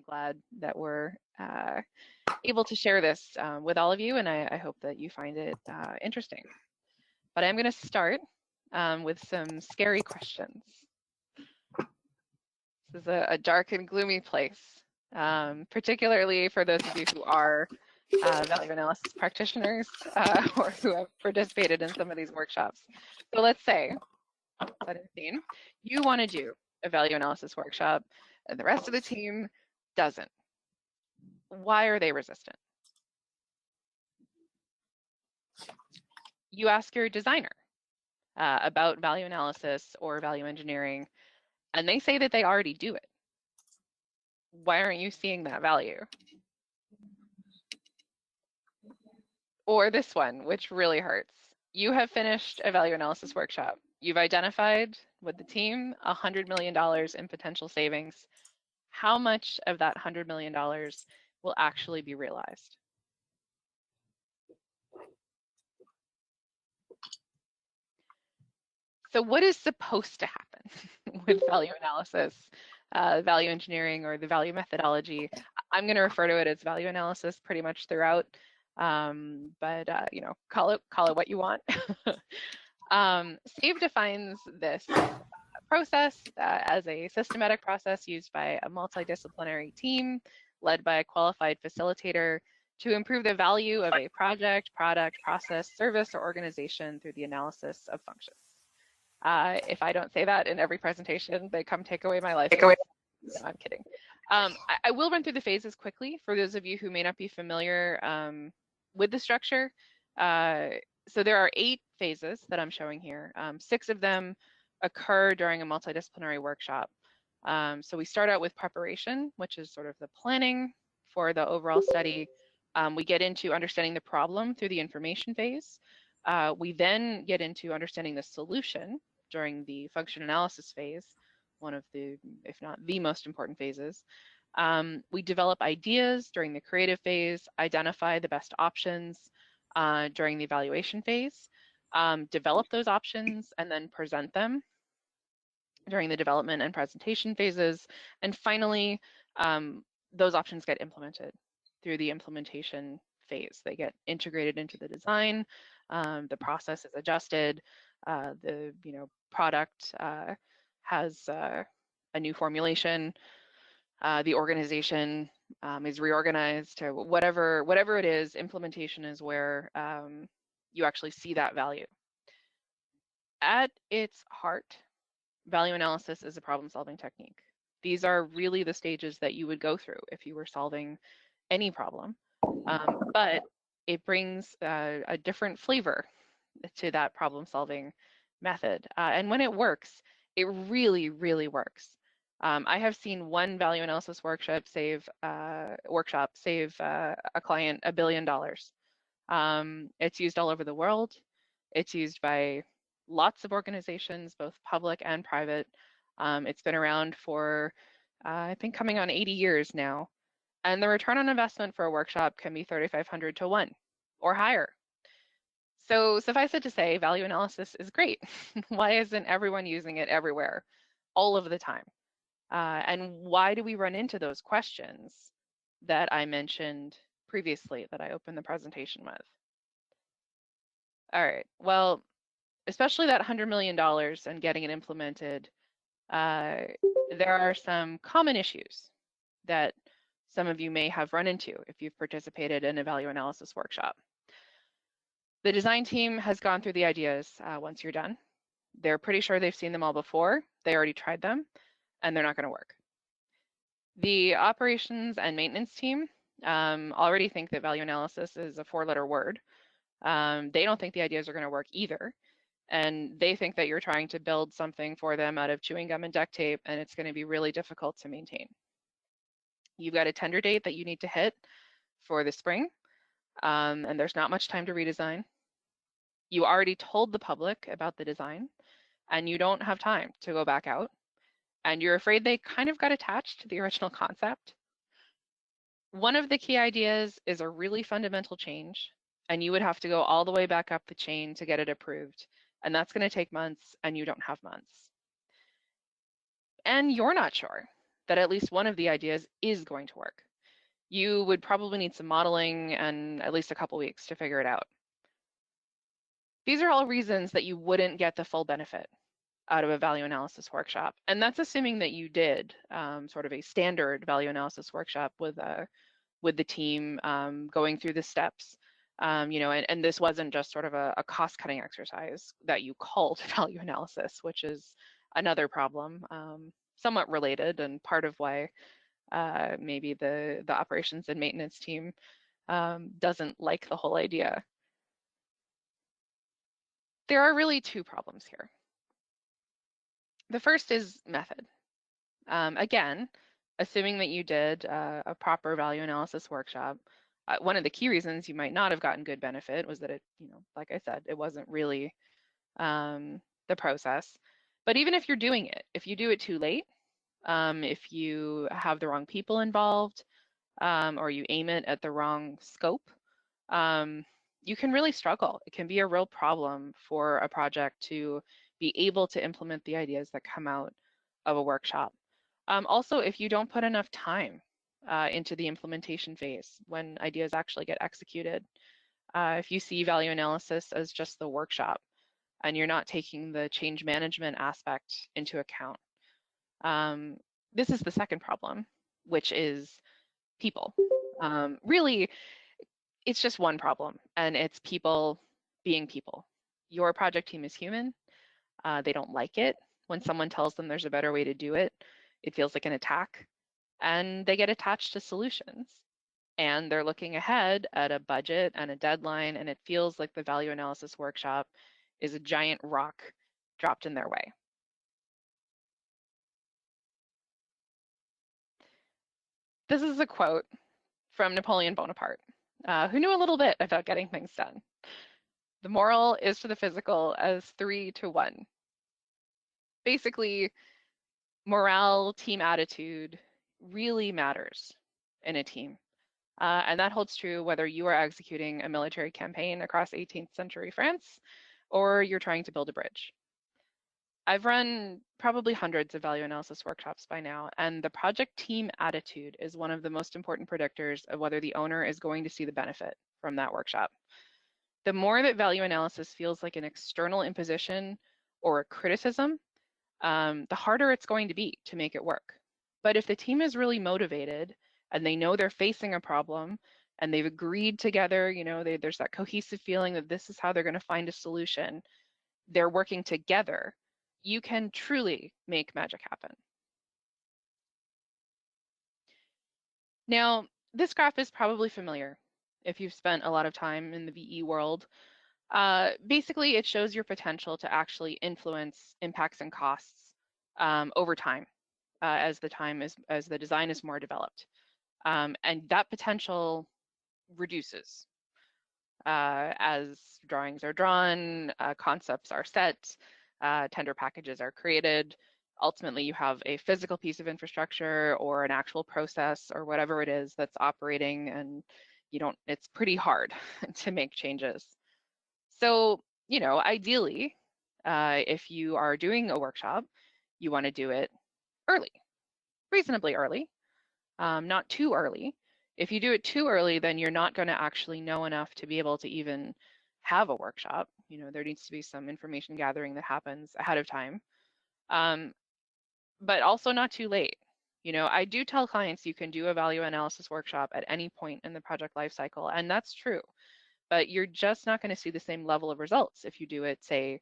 glad that we're able to share this with all of you, and I hope that you find it interesting. But I'm going to start with some scary questions. This is a dark and gloomy place, particularly for those of you who are value analysis practitioners or who have participated in some of these workshops. So let's say, you want to do a value analysis workshop and the rest of the team doesn't. Why are they resistant? You ask your designer about value analysis or value engineering, and they say that they already do it. Why aren't you seeing that value? Or this one, which really hurts. You have finished a value analysis workshop. You've identified with the team $100 million in potential savings. How much of that $100 million will actually be realized? So what is supposed to happen with value analysis, value engineering, or the value methodology? I'm going to refer to it as value analysis pretty much throughout, but you know, call it what you want. SAVE defines this process as a systematic process used by a multidisciplinary team led by a qualified facilitator to improve the value of a project, product, process, service, or organization through the analysis of functions. If I don't say that in every presentation, they come take away my life. No, I'm kidding. I will run through the phases quickly for those of you who may not be familiar with the structure. So there are 8 phases that I'm showing here. 6 of them occur during a multidisciplinary workshop. So we start out with preparation, which is sort of the planning for the overall study. We get into understanding the problem through the information phase. We then get into understanding the solution during the function analysis phase, one of the, if not the most important phases. We develop ideas during the creative phase, identify the best options during the evaluation phase, develop those options, and then present them during the development and presentation phases. And finally, those options get implemented through the implementation phase. They get integrated into the design, the process is adjusted, the product has a new formulation, the organization is reorganized, to whatever it is. Implementation is where you actually see that value. At its heart, value analysis is a problem-solving technique. These are really the stages that you would go through if you were solving any problem, but it brings a different flavor to that problem-solving method. And when it works, it really, really works. I have seen one value analysis workshop save a client $1 billion. It's used all over the world. It's used by lots of organizations, both public and private. It's been around for, I think, coming on 80 years now. And the return on investment for a workshop can be 3,500 to 1 or higher. So suffice it to say, value analysis is great. Why isn't everyone using it everywhere, all of the time? And why do we run into those questions that I mentioned previously that I opened the presentation with? All right, well, especially that $100 million and getting it implemented, there are some common issues that some of you may have run into if you've participated in a value analysis workshop. The design team has gone through the ideas once you're done. They're pretty sure they've seen them all before. They already tried them, and they're not going to work. The operations and maintenance team already think that value analysis is a 4-letter word. They don't think the ideas are going to work either. And they think that you're trying to build something for them out of chewing gum and duct tape, and it's going to be really difficult to maintain. You've got a tender date that you need to hit for the spring, and there's not much time to redesign. You already told the public about the design, and you don't have time to go back out, and you're afraid they kind of got attached to the original concept. One of the key ideas is a really fundamental change, and you would have to go all the way back up the chain to get it approved. And that's going to take months, and you don't have months. And you're not sure that at least one of the ideas is going to work. You would probably need some modeling and at least a couple weeks to figure it out. These are all reasons that you wouldn't get the full benefit out of a value analysis workshop. And that's assuming that you did sort of a standard value analysis workshop with the team, going through the steps. And this wasn't just sort of a cost-cutting exercise that you called value analysis, which is another problem, somewhat related and part of why maybe the operations and maintenance team doesn't like the whole idea. There are really two problems here. The first is method. Again, assuming that you did a proper value analysis workshop, one of the key reasons you might not have gotten good benefit was that it, like I said, it wasn't really the process. But even if you're doing it, if you do it too late, if you have the wrong people involved, or you aim it at the wrong scope, you can really struggle. It can be a real problem for a project to be able to implement the ideas that come out of a workshop. Also, if you don't put enough time into the implementation phase when ideas actually get executed, if you see value analysis as just the workshop and you're not taking the change management aspect into account, this is the second problem, which is people. Really, it's just one problem, and it's people being people. Your project team is human. They don't like it when someone tells them there's a better way to do it. It feels like an attack, and they get attached to solutions. And they're looking ahead at a budget and a deadline, and it feels like the value analysis workshop is a giant rock dropped in their way. This is a quote from Napoleon Bonaparte, who knew a little bit about getting things done. The moral is to the physical as 3 to 1. Basically, morale, team attitude really matters in a team. And that holds true whether you are executing a military campaign across 18th century France or you're trying to build a bridge. I've run probably hundreds of value analysis workshops by now, and the project team attitude is one of the most important predictors of whether the owner is going to see the benefit from that workshop. The more that value analysis feels like an external imposition or a criticism, the harder it's going to be to make it work. But if the team is really motivated and they know they're facing a problem and they've agreed together, there's that cohesive feeling that this is how they're going to find a solution, they're working together, you can truly make magic happen. Now, this graph is probably familiar if you've spent a lot of time in the VE world. Basically, it shows your potential to actually influence impacts and costs over time as the design is more developed. And that potential reduces as drawings are drawn, concepts are set, tender packages are created. Ultimately, you have a physical piece of infrastructure or an actual process or whatever it is that's operating, and it's pretty hard to make changes. So, ideally, if you are doing a workshop, you want to do it early, reasonably early, not too early. If you do it too early, then you're not going to actually know enough to be able to even have a workshop. There needs to be some information gathering that happens ahead of time, but also not too late. I do tell clients you can do a value analysis workshop at any point in the project lifecycle, and that's true. But you're just not going to see the same level of results if you do it, say,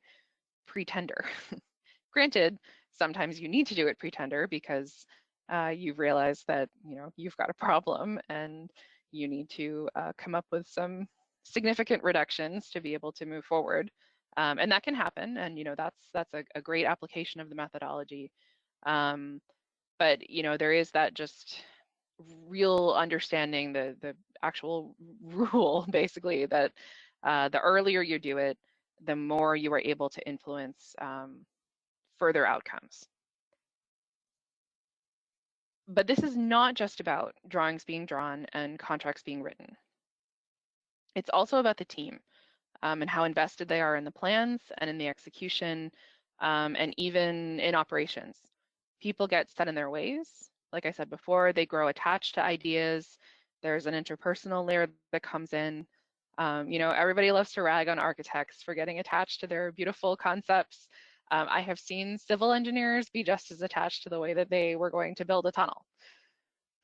pre-tender. Granted, sometimes you need to do it pre-tender because you've realized that you've got a problem and you need to come up with some significant reductions to be able to move forward. And that can happen, and that's a great application of the methodology. But there is that just real understanding, the actual rule basically, that the earlier you do it, the more you are able to influence further outcomes. But this is not just about drawings being drawn and contracts being written. It's also about the team and how invested they are in the plans and in the execution and even in operations. People get set in their ways. like I said before, they grow attached to ideas. There's an interpersonal layer that comes in. You know, everybody loves to rag on architects for getting attached to their beautiful concepts. I have seen civil engineers be just as attached to the way that they were going to build a tunnel.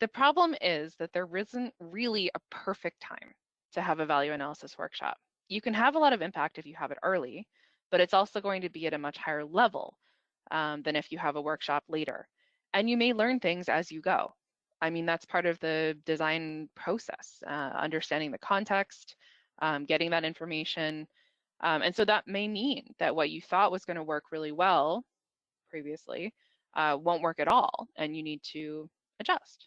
The problem is that there isn't really a perfect time to have a value analysis workshop. You can have a lot of impact if you have it early, but it's also going to be at a much higher level than if you have a workshop later. And you may learn things as you go. I mean, that's part of the design process, understanding the context, getting that information. And so that may mean that what you thought was going to work really well previously won't work at all, and you need to adjust.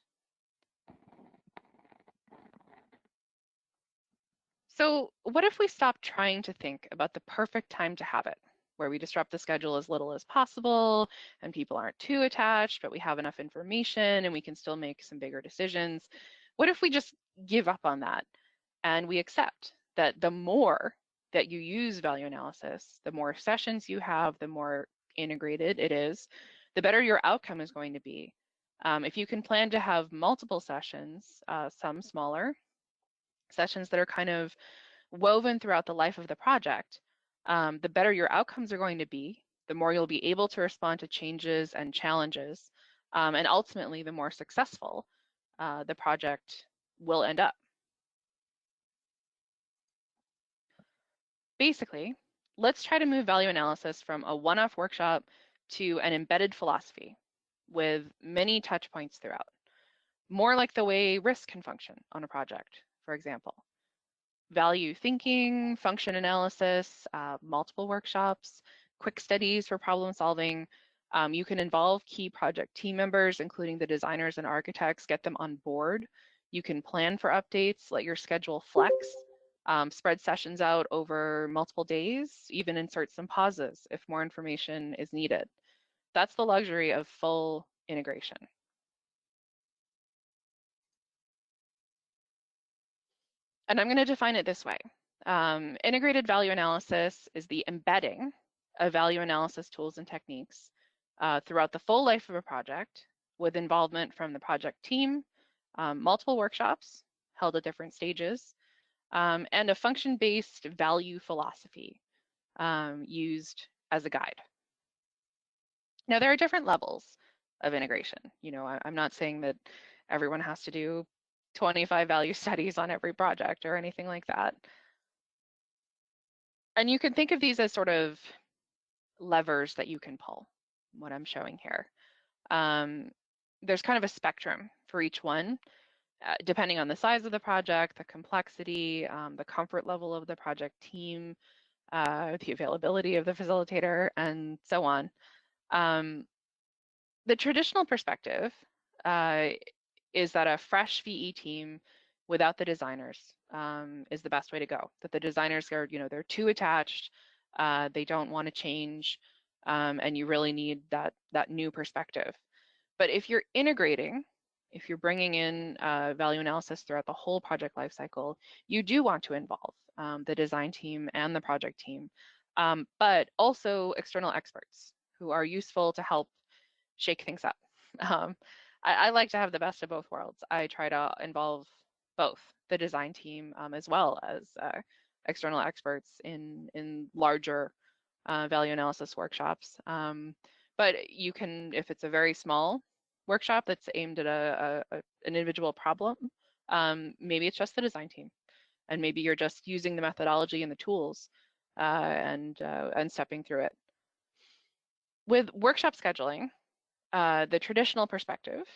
So what if we stop trying to think about the perfect time to have it, where we disrupt the schedule as little as possible and people aren't too attached, but we have enough information and we can still make some bigger decisions? What if we just give up on that and we accept that the more that you use value analysis, the more sessions you have, the more integrated it is, the better your outcome is going to be. If you can plan to have multiple sessions, some smaller, sessions that are kind of woven throughout the life of the project, the better your outcomes are going to be, the more you'll be able to respond to changes and challenges, and ultimately the more successful the project will end up. Basically, let's try to move value analysis from a one-off workshop to an embedded philosophy with many touch points throughout, more like the way risk can function on a project, for example. Value thinking, function analysis, multiple workshops, quick studies for problem solving. You can involve key project team members, including the designers and architects, get them on board. You can plan for updates, let your schedule flex, spread sessions out over multiple days, even insert some pauses if more information is needed. That's the luxury of full integration. And I'm going to define it this way. Integrated value analysis is the embedding of value analysis tools and techniques throughout the full life of a project with involvement from the project team, multiple workshops held at different stages, and a function-based value philosophy used as a guide. Now, there are different levels of integration. You know, I'm not saying that everyone has to do 25 value studies on every project or anything like that. And you can think of these as sort of levers that you can pull, what I'm showing here. There's kind of a spectrum for each one, depending on the size of the project, the complexity, the comfort level of the project team, the availability of the facilitator, and so on. The traditional perspective is that a fresh VE team without the designers is the best way to go. That the designers are, you know, they're too attached, they don't want to change, and you really need that new perspective. But if you're integrating, if you're bringing in value analysis throughout the whole project lifecycle, you do want to involve the design team and the project team, but also external experts who are useful to help shake things up. I like to have the best of both worlds. I try to involve both the design team as well as external experts in larger value analysis workshops. But you can, if it's a very small workshop that's aimed at an individual problem, maybe it's just the design team, and maybe you're just using the methodology and the tools and stepping through it. With workshop scheduling, the traditional perspective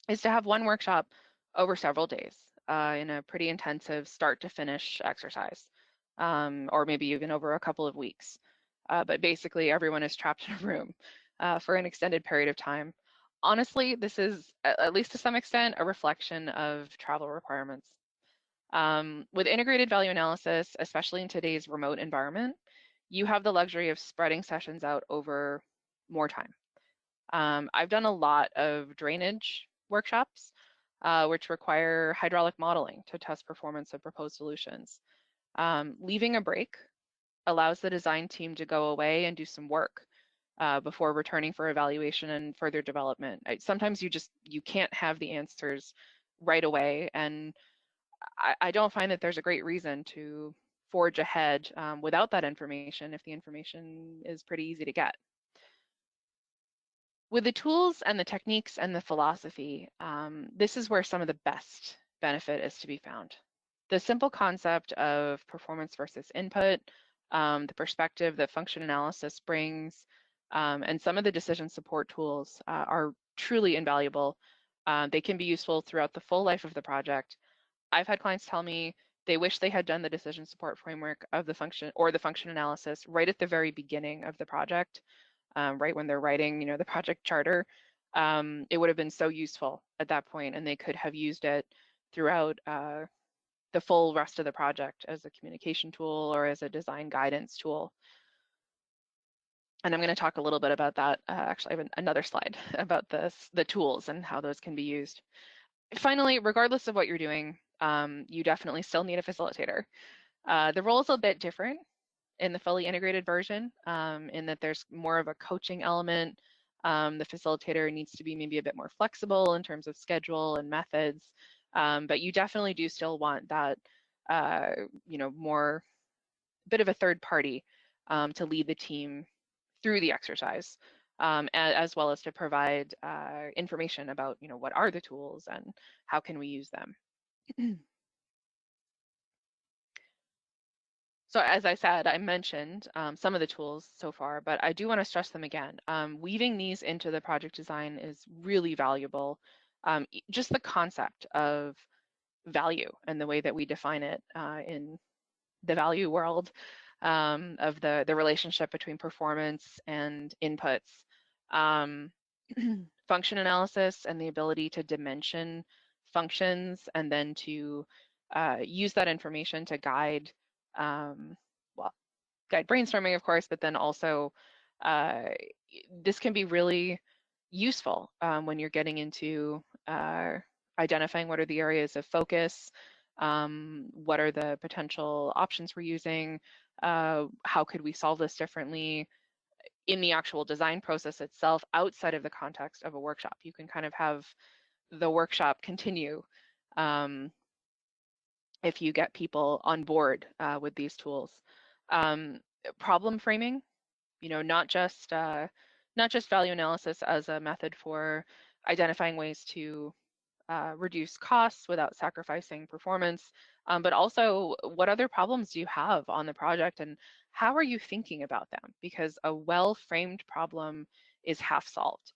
is to have one workshop over several days in a pretty intensive start to finish exercise, or maybe even over a couple of weeks. But basically everyone is trapped in a room for an extended period of time. Honestly, this is, at least to some extent, a reflection of travel requirements. With integrated value analysis, especially in today's remote environment, you have the luxury of spreading sessions out over more time. I've done a lot of drainage workshops, which require hydraulic modeling to test performance of proposed solutions. Leaving a break allows the design team to go away and do some work before returning for evaluation and further development. Sometimes you can't have the answers right away, and I don't find that there's a great reason to forge ahead without that information if the information is pretty easy to get. With the tools and the techniques and the philosophy, this is where some of the best benefit is to be found. The simple concept of performance versus input, the perspective that function analysis brings, and some of the decision support tools are truly invaluable. They can be useful throughout the full life of the project. I've had clients tell me they wish they had done the decision support framework of the function or the function analysis right at the very beginning of the project, right when they're writing, the project charter. It would have been so useful at that point, and they could have used it throughout the full rest of the project as a communication tool or as a design guidance tool. And I'm going to talk a little bit about that. Actually, I have another slide about the tools and how those can be used. Finally, regardless of what you're doing, you definitely still need a facilitator. The role is a bit different in the fully integrated version, in that there's more of a coaching element. The facilitator needs to be maybe a bit more flexible in terms of schedule and methods, but you definitely do still want that, more bit of a third party to lead the team through the exercise, as well as to provide information about, what are the tools and how can we use them. So as I said, I mentioned some of the tools so far, but I do want to stress them again. Weaving these into the project design is really valuable. Just the concept of value and the way that we define it in the value world, of the relationship between performance and inputs. Function analysis and the ability to dimension functions and then to use that information to guide, guide brainstorming, of course, but then also this can be really useful when you're getting into identifying what are the areas of focus, what are the potential options we're using, how could we solve this differently in the actual design process itself outside of the context of a workshop. You can kind of have the workshop continue if you get people on board with these tools. Problem framing, not just value analysis as a method for identifying ways to reduce costs without sacrificing performance, but also what other problems do you have on the project and how are you thinking about them? Because a well-framed problem is half solved.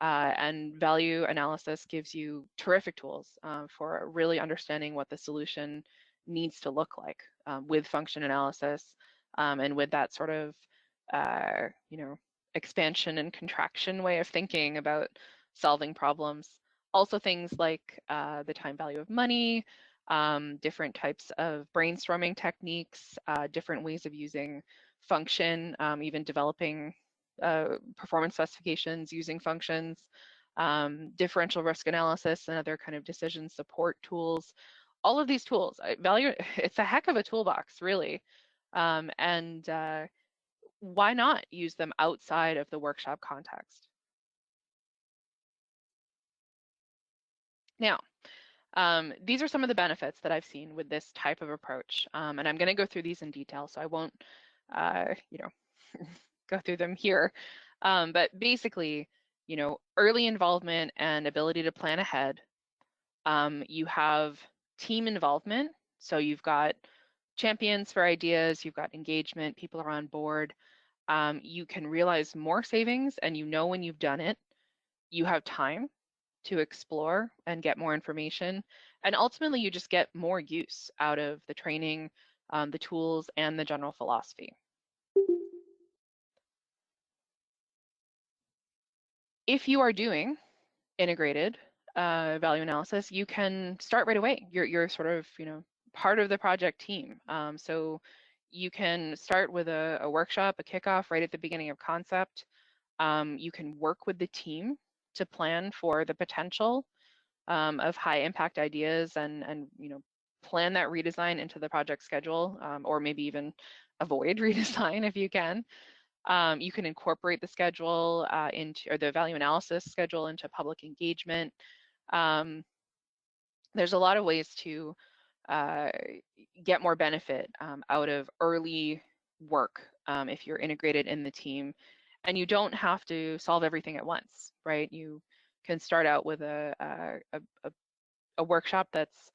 And value analysis gives you terrific tools for really understanding what the solution needs to look like with function analysis and with that sort of, expansion and contraction way of thinking about solving problems. Also things like the time value of money, different types of brainstorming techniques, different ways of using function, even developing performance specifications using functions, differential risk analysis and other kind of decision support tools. All of these tools, it's a heck of a toolbox, really. And why not use them outside of the workshop context? Now, these are some of the benefits that I've seen with this type of approach. And I'm going to go through these in detail, so I won't, go through them here. But basically, early involvement and ability to plan ahead. You have team involvement. So you've got champions for ideas, you've got engagement, people are on board. You can realize more savings and when you've done it. You have time to explore and get more information. And ultimately, you just get more use out of the training, the tools, and the general philosophy. If you are doing integrated value analysis, you can start right away. You're sort of, part of the project team. So you can start with a workshop, a kickoff right at the beginning of concept. You can work with the team to plan for the potential of high impact ideas and plan that redesign into the project schedule, or maybe even avoid redesign if you can. You can incorporate the schedule or the value analysis schedule into public engagement. There's a lot of ways to get more benefit out of early work if you're integrated in the team, and you don't have to solve everything at once, right? You can start out with a workshop that's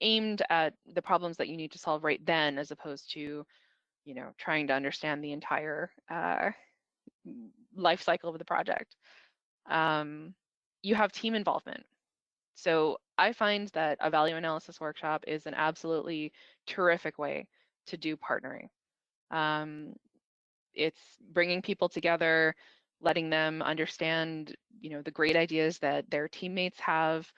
aimed at the problems that you need to solve right then, as opposed to, trying to understand the entire life cycle of the project. You have team involvement. So I find that a value analysis workshop is an absolutely terrific way to do partnering. It's bringing people together, letting them understand, the great ideas that their teammates have,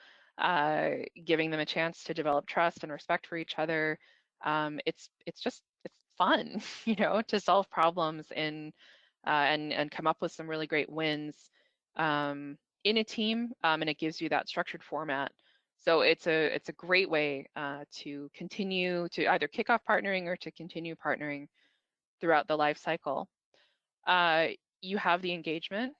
giving them a chance to develop trust and respect for each other. It's fun, to solve problems and come up with some really great wins in a team, and it gives you that structured format. So it's a great way to continue to either kick off partnering or to continue partnering throughout the life cycle. You have the engagement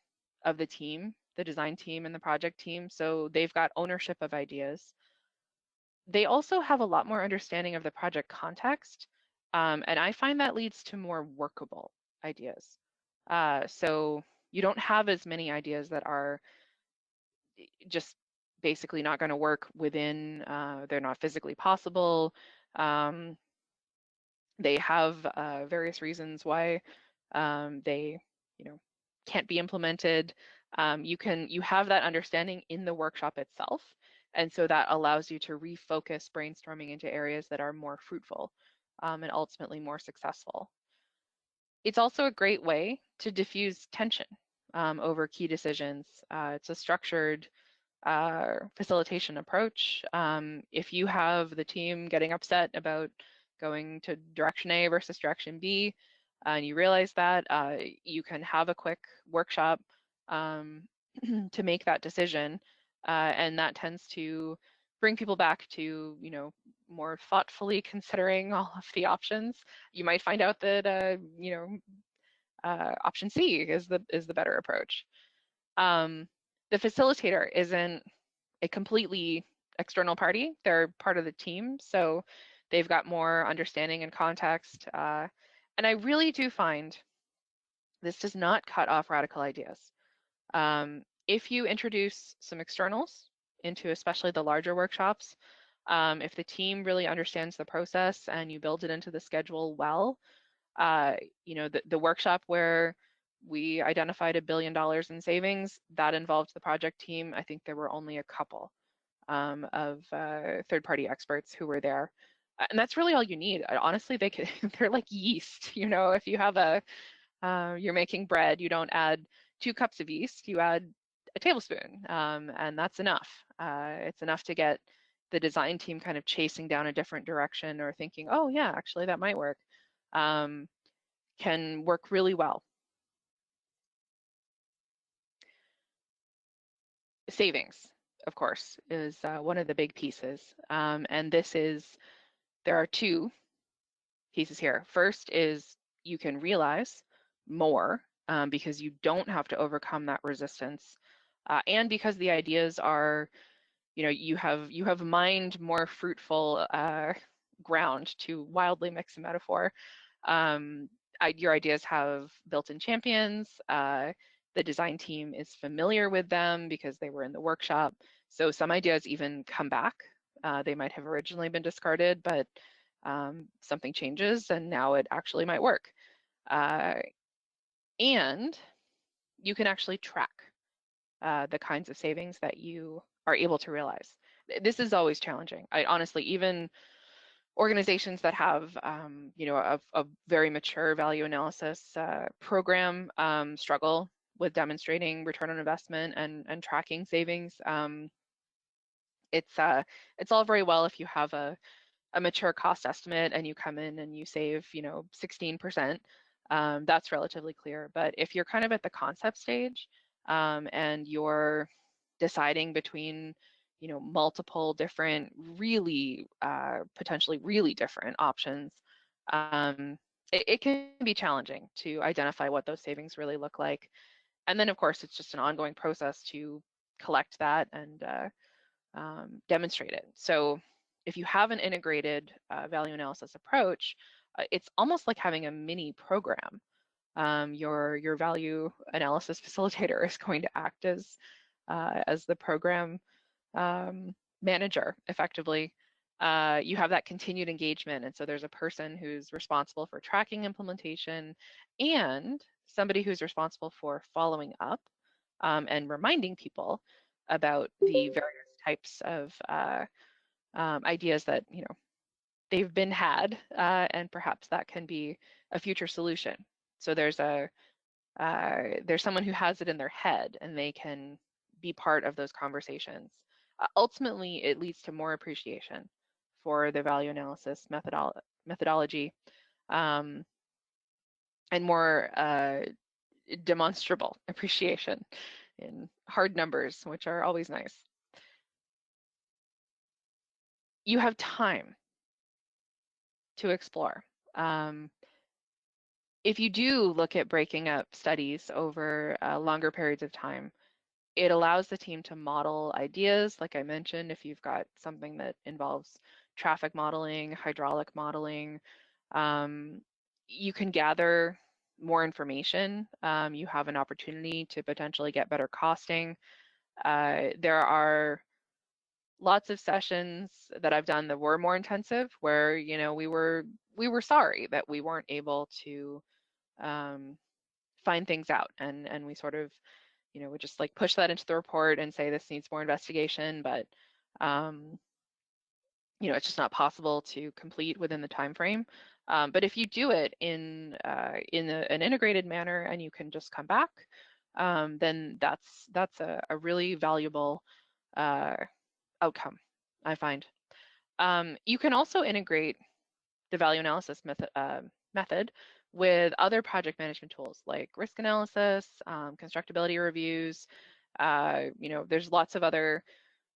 of the team, the design team and the project team, so they've got ownership of ideas. They also have a lot more understanding of the project context, and I find that leads to more workable ideas. So you don't have as many ideas that are just basically not going to work within, they're not physically possible. They have various reasons why they, can't be implemented. You have that understanding in the workshop itself. And so that allows you to refocus brainstorming into areas that are more fruitful and ultimately more successful. It's also a great way to diffuse tension over key decisions. It's a structured facilitation approach. If you have the team getting upset about going to direction A versus direction B, and you realize that, you can have a quick workshop to make that decision, and that tends to bring people back to, more thoughtfully considering all of the options. You might find out that, option C is the better approach. The facilitator isn't a completely external party. They're part of the team, so they've got more understanding and context. And I really do find this does not cut off radical ideas. If you introduce some externals into especially the larger workshops, if the team really understands the process and you build it into the schedule well, the workshop where we identified $1 billion in savings, that involved the project team. I think there were only a couple of third-party experts who were there. And that's really all you need. Honestly, they're like yeast. If you have you're making bread, you don't add 2 cups of yeast, you add a tablespoon, and that's enough. It's enough to get the design team kind of chasing down a different direction or thinking, oh yeah, actually that might work. Can work really well. Savings, of course, is one of the big pieces. And there are 2 pieces here. First is you can realize more because you don't have to overcome that resistance. And because the ideas are, you have mined more fruitful ground, to wildly mix a metaphor. Your ideas have built-in champions. The design team is familiar with them because they were in the workshop. So some ideas even come back. They might have originally been discarded, but something changes and now it actually might work. And you can actually track the kinds of savings that you are able to realize. This is always challenging. Honestly, even organizations that have, a very mature value analysis program struggle with demonstrating return on investment and tracking savings. It's all very well if you have a mature cost estimate and you come in and you save, 16%. That's relatively clear. But if you're kind of at the concept stage and you're deciding between, multiple different, really potentially really different options, it can be challenging to identify what those savings really look like. And then, of course, it's just an ongoing process to collect that and demonstrate it. So if you have an integrated value analysis approach, it's almost like having a mini program. Your value analysis facilitator is going to act as the program manager effectively. You have that continued engagement, and so there's a person who's responsible for tracking implementation and somebody who's responsible for following up and reminding people about the various types of ideas that they've been had, and perhaps that can be a future solution. So there's someone who has it in their head, and they can be part of those conversations. Ultimately, it leads to more appreciation for the value analysis methodology, and more demonstrable appreciation in hard numbers, which are always nice. You have time to explore. If you do look at breaking up studies over longer periods of time, it allows the team to model ideas, like I mentioned, if you've got something that involves traffic modeling, hydraulic modeling, you can gather more information. You have an opportunity to potentially get better costing. There are lots of sessions that I've done that were more intensive, where we were sorry that we weren't able to find things out, and we sort of would just like push that into the report and say this needs more investigation, but it's just not possible to complete within the time frame. But if you do it in an integrated manner and you can just come back, then that's a really valuable outcome, I find. You can also integrate the value analysis method with other project management tools like risk analysis, constructability reviews. There's lots of other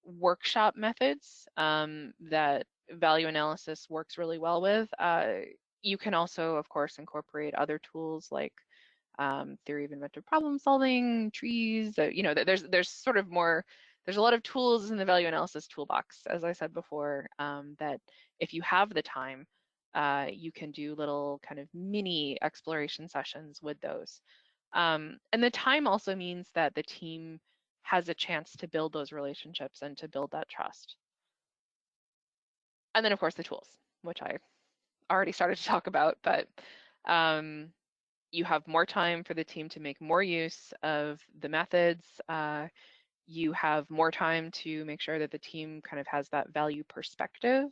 workshop methods that value analysis works really well with. You can also, of course, incorporate other tools like theory of inventive problem solving, trees. There's sort of more. There's a lot of tools in the value analysis toolbox, as I said before, that if you have the time, you can do little kind of mini exploration sessions with those. And the time also means that the team has a chance to build those relationships and to build that trust. And then, of course, the tools, which I already started to talk about, but you have more time for the team to make more use of the methods. You have more time to make sure that the team kind of has that value perspective.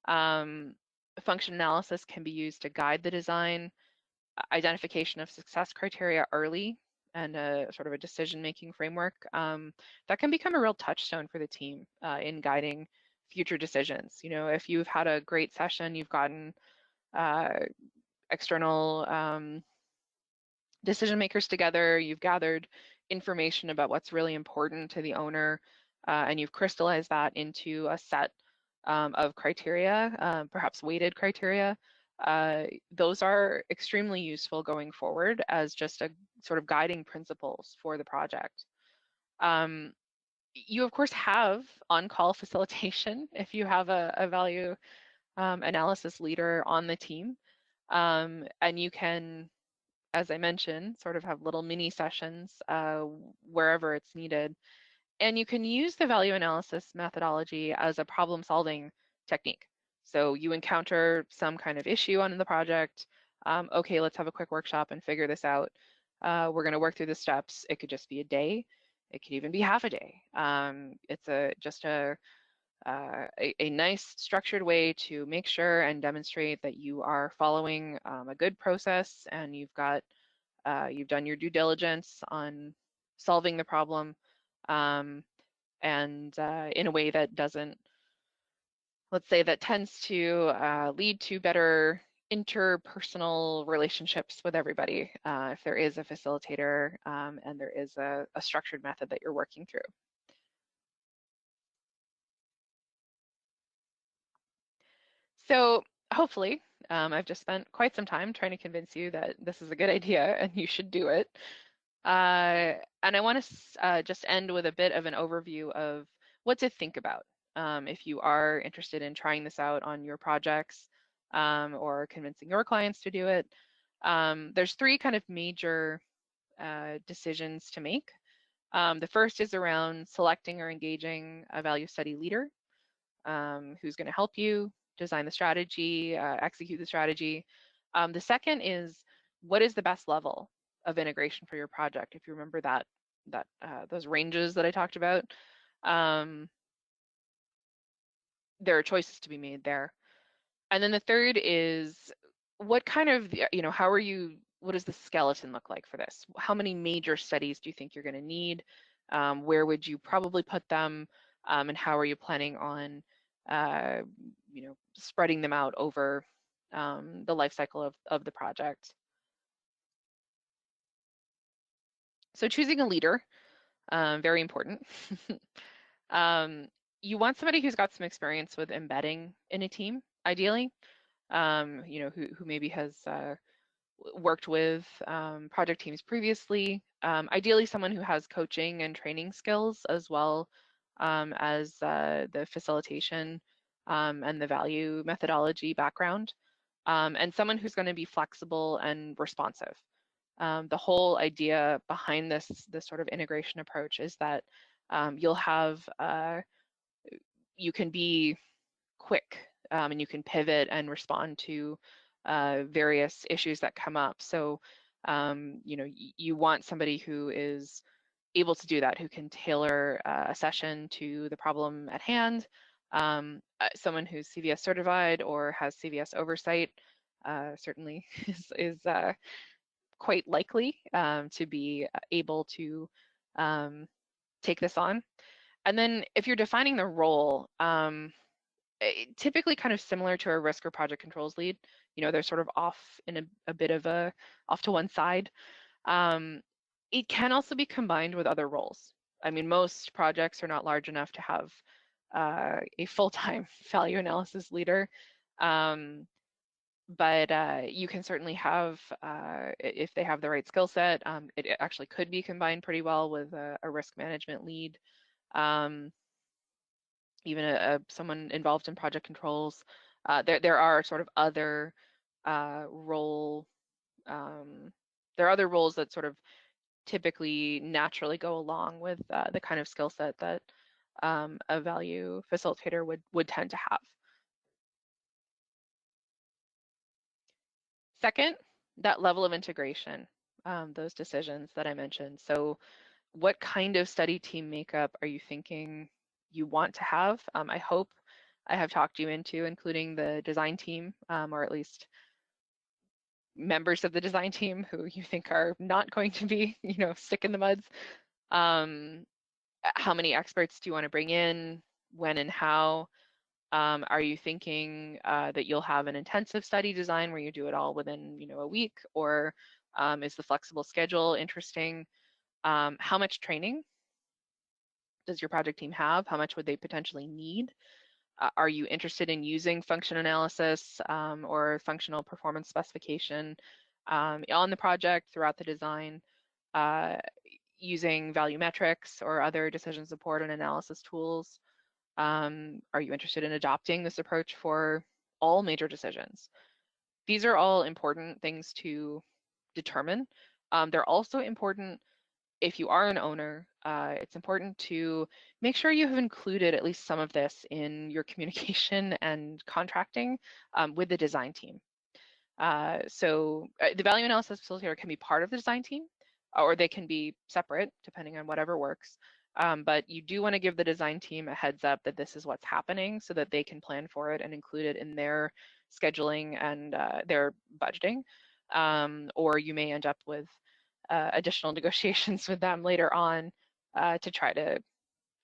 Function analysis can be used to guide the design, identification of success criteria early, and a sort of a decision-making framework. That can become a real touchstone for the team in guiding future decisions. If you've had a great session, you've gotten external decision makers together, you've gathered information about what's really important to the owner, and you've crystallized that into a set of criteria, perhaps weighted criteria. Those are extremely useful going forward as just a sort of guiding principles for the project. You, of course, have on-call facilitation if you have a value analysis leader on the team. And you can, as I mentioned, sort of have little mini sessions wherever it's needed. And you can use the value analysis methodology as a problem-solving technique. So you encounter some kind of issue on the project. Okay, let's have a quick workshop and figure this out. We're going to work through the steps. It could just be a day. It could even be half a day. It's just a nice structured way to make sure and demonstrate that you are following a good process, and you've done your due diligence on solving the problem, and in a way that doesn't, let's say, that tends to lead to better interpersonal relationships with everybody, if there is a facilitator and there is a structured method that you're working through. So hopefully I've just spent quite some time trying to convince you that this is a good idea and you should do it. And I want to just end with a bit of an overview of what to think about if you are interested in trying this out on your projects or convincing your clients to do it. There's three kind of major decisions to make. The first is around selecting or engaging a value study leader who's going to help you design the strategy, execute the strategy. The second is what is the best level of integration for your project? If you remember those ranges that I talked about, there are choices to be made there. And then the third is what kind of, what does the skeleton look like for this? How many major studies do you think you're going to need? Where would you probably put them? And how are you planning on, spreading them out over the life cycle of the project? So choosing a leader, very important. You want somebody who's got some experience with embedding in a team, ideally, who maybe has worked with project teams previously. Ideally, someone who has coaching and training skills as well as the facilitation and the value methodology background, and someone who's going to be flexible and responsive. The whole idea behind this sort of integration approach is that you'll have you can be quick and you can pivot and respond to various issues that come up. So, you want somebody who is able to do that, who can tailor a session to the problem at hand. Someone who's CVS certified or has CVS oversight certainly is quite likely to be able to take this on. And then if you're defining the role, typically kind of similar to a risk or project controls lead, they're sort of off in a bit of off to one side. It can also be combined with other roles. I mean, most projects are not large enough to have a full-time value analysis leader. But you can certainly have, if they have the right skill set, it actually could be combined pretty well with a risk management lead, even someone involved in project controls. There are sort of other role, there are other roles that sort of typically naturally go along with the kind of skill set that a value facilitator would tend to have. Second, that level of integration, those decisions that I mentioned. So what kind of study team makeup are you thinking you want to have? I hope I have talked you into including the design team, or at least members of the design team who you think are not going to be, stick in the muds. How many experts do you want to bring in? When and how? Are you thinking that you'll have an intensive study design where you do it all within, a week? Or is the flexible schedule interesting? How much training does your project team have? How much would they potentially need? Are you interested in using function analysis or functional performance specification on the project throughout the design, using value metrics or other decision support and analysis tools? Are you interested in adopting this approach for all major decisions? These are all important things to determine. They're also important if you are an owner. It's important to make sure you have included at least some of this in your communication and contracting with the design team. So the value analysis facilitator can be part of the design team, or they can be separate depending on whatever works. But you do want to give the design team a heads up that this is what's happening so that they can plan for it and include it in their scheduling and their budgeting. Or you may end up with additional negotiations with them later on to try to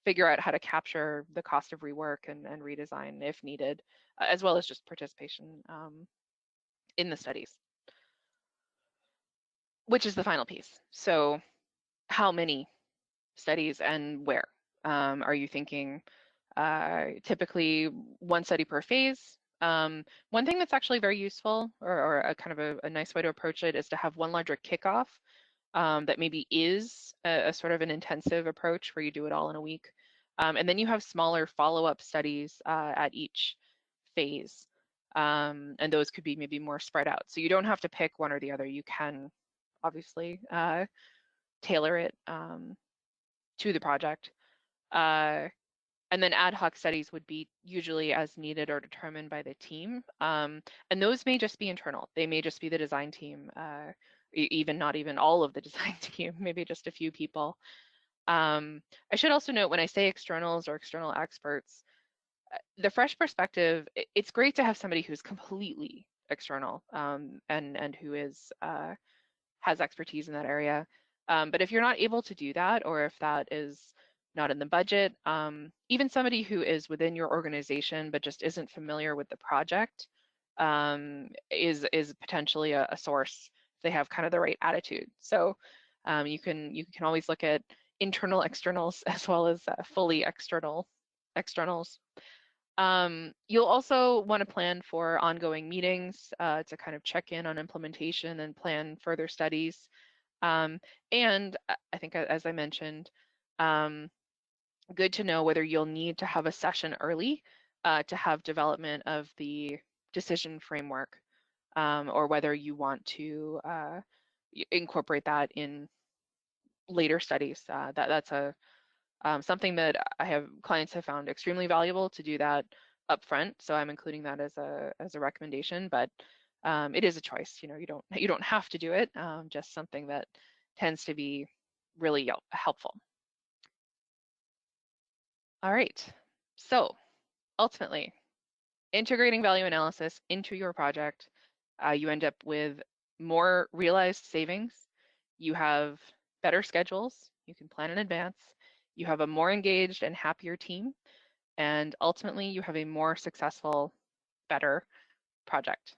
figure out how to capture the cost of rework and redesign if needed, as well as just participation in the studies, which is the final piece. So how many studies and where? Are you thinking typically one study per phase? One thing that's actually very useful, or a kind of a nice way to approach it, is to have one larger kickoff that maybe is a sort of an intensive approach where you do it all in a week. And then you have smaller follow-up studies at each phase. And those could be maybe more spread out. So you don't have to pick one or the other. You can obviously tailor it to the project. And then ad hoc studies would be usually as needed or determined by the team. And those may just be internal. They may just be the design team, even not even all of the design team, maybe just a few people. I should also note when I say externals or external experts, the fresh perspective, it's great to have somebody who's completely external and who is has expertise in that area. But if you're not able to do that, or if that is not in the budget, even somebody who is within your organization but just isn't familiar with the project is potentially a source if they have kind of the right attitude. So you can always look at internal externals as well as fully external externals. You'll also want to plan for ongoing meetings to kind of check in on implementation and plan further studies. And I think, as I mentioned, good to know whether you'll need to have a session early to have development of the decision framework, or whether you want to incorporate that in later studies. That's something that I have clients have found extremely valuable to do that upfront. So I'm including that as a recommendation, but it is a choice. You know, you don't have to do it. Just something that tends to be really helpful. All right. So ultimately, integrating value analysis into your project, you end up with more realized savings. You have better schedules. You can plan in advance. You have a more engaged and happier team. And ultimately, you have a more successful, better project.